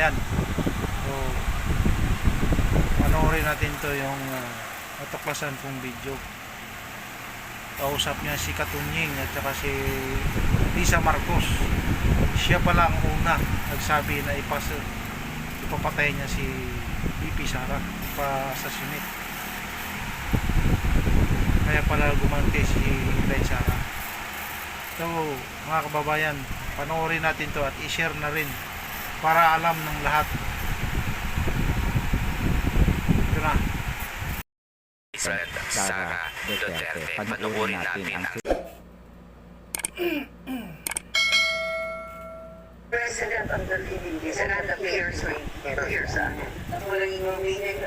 kababayan. So, panoorin natin to yung natuklasan kong video. Kausap niya si Katunying at saka si Lisa Marcos. Siya pala ang una nagsabi na ipapatay niya si VP Sara, ipa-assassinate. Kaya pala gumante si Inday Sara. So, mga kababayan, panoorin natin to at i-share na rin para alam ng lahat. Ito na. Sara Duterte. Panoorin natin ang President of the Philippines and not appears sa walang meaning.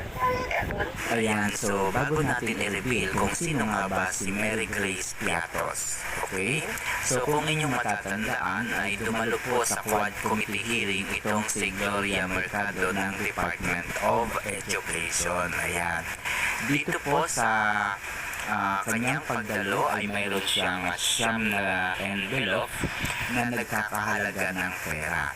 Ayan, so bago natin i-reveal kung sino nga ba si Mary Grace Piatos. Okay? So kung inyong matatandaan ay dumalo po sa Quad Committee hearing itong si Gloria Mercado ng Department of Education. Ayan. Dito po sa kanyang pagdalo ay mayroon siyang siyam na envelope na nagkakahalaga ng pera.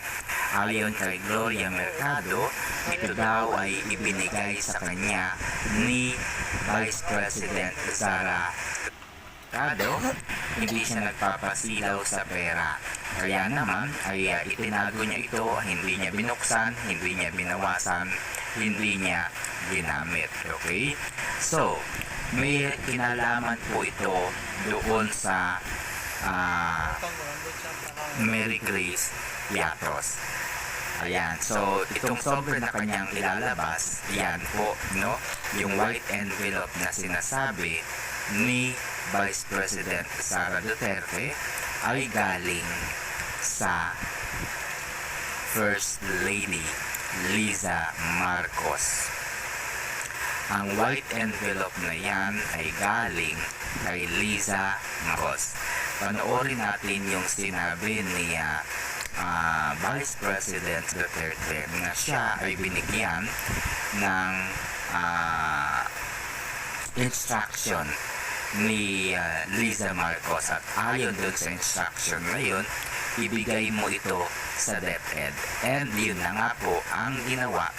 Ayon kay Gloria Mercado, ito daw ay ibinigay sa kanya ni Vice President Sara Mercado. Hindi siya nagpapasilaw sa pera. Kaya naman ay itinago niya ito, hindi niya binuksan, hindi niya binawasan, hindi niya ginamit. Okay? So, may kinalaman po ito doon sa Mary Grace Piatos. Ayan, so itong sobre na kanyang ilalabas, yan po, no? Yung white envelope na sinasabi ni Vice President Sara Duterte ay galing sa First Lady Liza Marcos. Ang white envelope na yan ay galing kay Liza Marcos. Panoorin natin yung sinabi ni Vice President Duterte na siya ay binigyan ng instruction ni Liza Marcos, at ayon doon sa instruction na yun, ibigay mo ito sa DepEd. And yun na nga po ang ginawa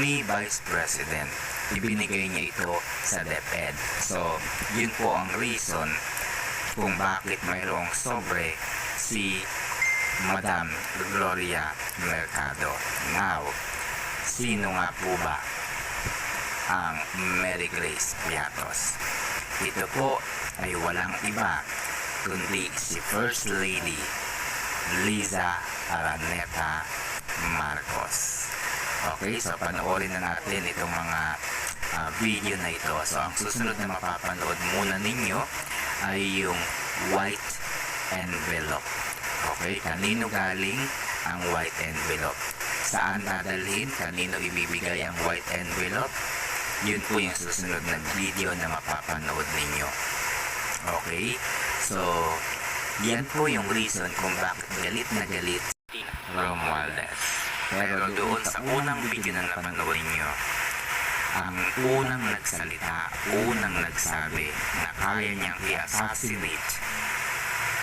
ni Vice President. Ibinigay niya ito sa DepEd. So, yun po ang reason kung bakit mayroong sobre si Madam Gloria Mercado. Now, sino nga po ba ang Mary Grace Piatos? Ito po ay walang iba kundi si First Lady Liza Araneta Marcos. Okay, so panoorin na natin itong mga video na ito. So ang susunod na mapapanood muna ninyo ay yung white envelope. Okay, kanino galing ang white envelope? Saan dadalhin? Kanino ibibigay ang white envelope? Yun po yung susunod na video na mapapanood ninyo. Okay, so yan po yung reason kung bakit galit na galit Romualdez. Pero doon sa unang video na napanood nyo, ang unang nagsalita, unang nagsabi na kaya niyang i-assassinate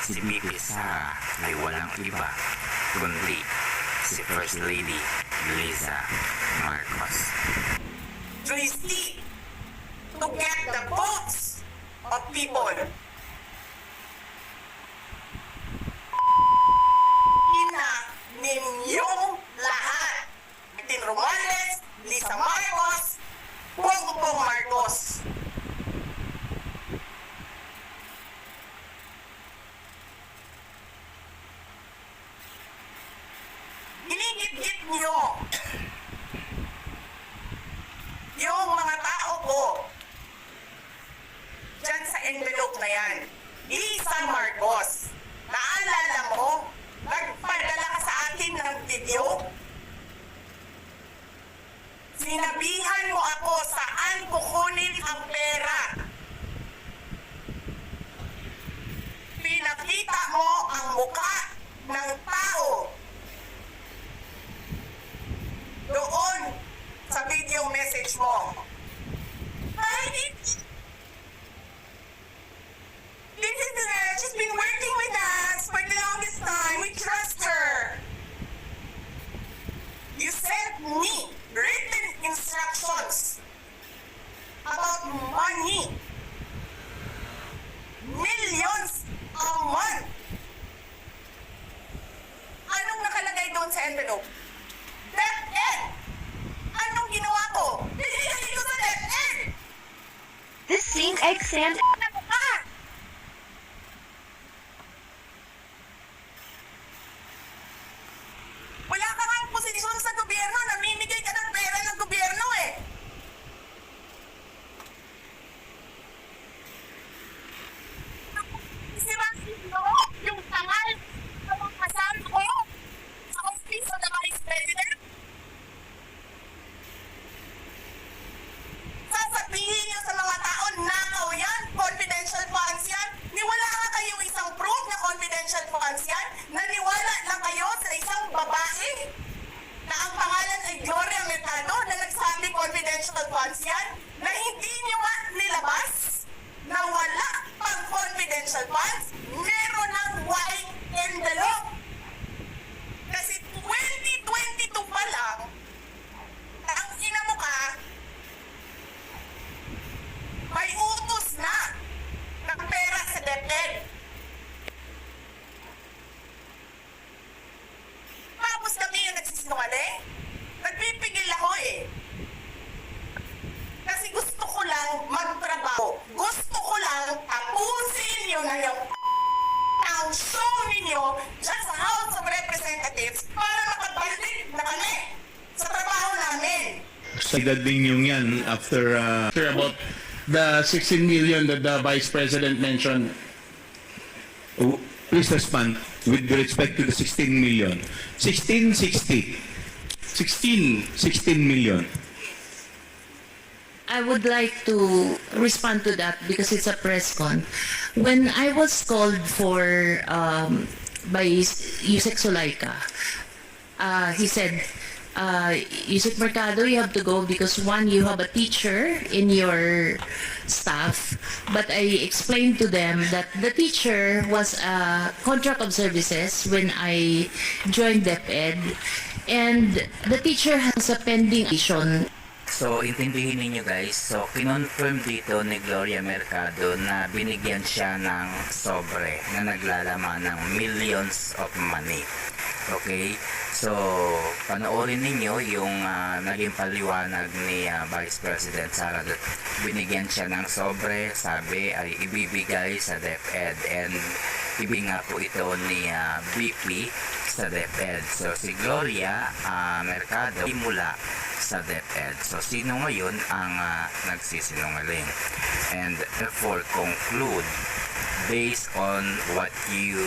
si VP Sara ay walang iba kundi si First Lady Liza Marcos. Tracy, to get the votes of people. Ina ninyong lahat. Martin Romualdez, Lisa Marcos, Bongbong Marcos. Ginigit-git nyo yung mga tao ko dyan sa envelope na yan. Lisa Marcos, naalala mo, nagpadala ka sa akin ng video? Sinabihan mo ako saan kukunin ang pera. Pinakita mo ang muka ng tao doon sa video message mo. This is her. She's been working with us for the longest time. We trust her. You said me written instructions about money. Millions a month. Anong nakalagay doon sa envelope? DepEd! Anong ginawa ko? Binigay ko sa DepEd! This scene extend Ano ka? Wala ka nga posisyon sa gobyerno, namimigay ka ng pera ng gobyerno eh. Sira yung tangal na magkasama ko sa office of the Vice President. Sasabihin niyo sa mga tao, nakaw yan, confidential funds yan. Niwala nga kayo isang proof na confidential funds yan. Naniwala lang kayo sa isang babae na ang pangalan ay Gloria Mercado na nagsabi confidential funds yan, na hindi niyo nga nilabas na wala pang confidential funds, meron ng white envelope. Kasi 2022 pa lang, ang ina mo ka, may utos na ng pera sa DepEd. Tapos kami yung nagsisinungaling. Nagpipigil ako eh. Kasi gusto ko lang magtrabaho. Gusto ko lang tapusin yun na yung ang show ninyo dyan sa House of Representatives para makabalik na kami sa trabaho namin. Sa edad ninyong yan after sure about the 16 million that the Vice President mentioned. Please respond with respect to the 16 million. 1660. 16 million. I would like to respond to that because it's a press con. When I was called for by Yusek Sulaika, he said, Yusek Mercado, you have to go because one, you have a teacher in your staff. But I explained to them that the teacher was a contract of services when I joined DepEd, and the teacher has a pending issue. So, intindihin ninyo guys, so kinonfirm dito ni Gloria Mercado na binigyan siya ng sobre na naglalaman ng millions of money. Okay? So, panoorin ninyo yung naging paliwanag ni Vice President Sara Duterte. Binigyan siya ng sobre, sabi ay ibibigay sa DepEd, and ibinga po ito ni VP sa DepEd. So, si Gloria Mercado mula sa DepEd. So, sino ngayon ang nagsisinungaling? And therefore, conclude based on what you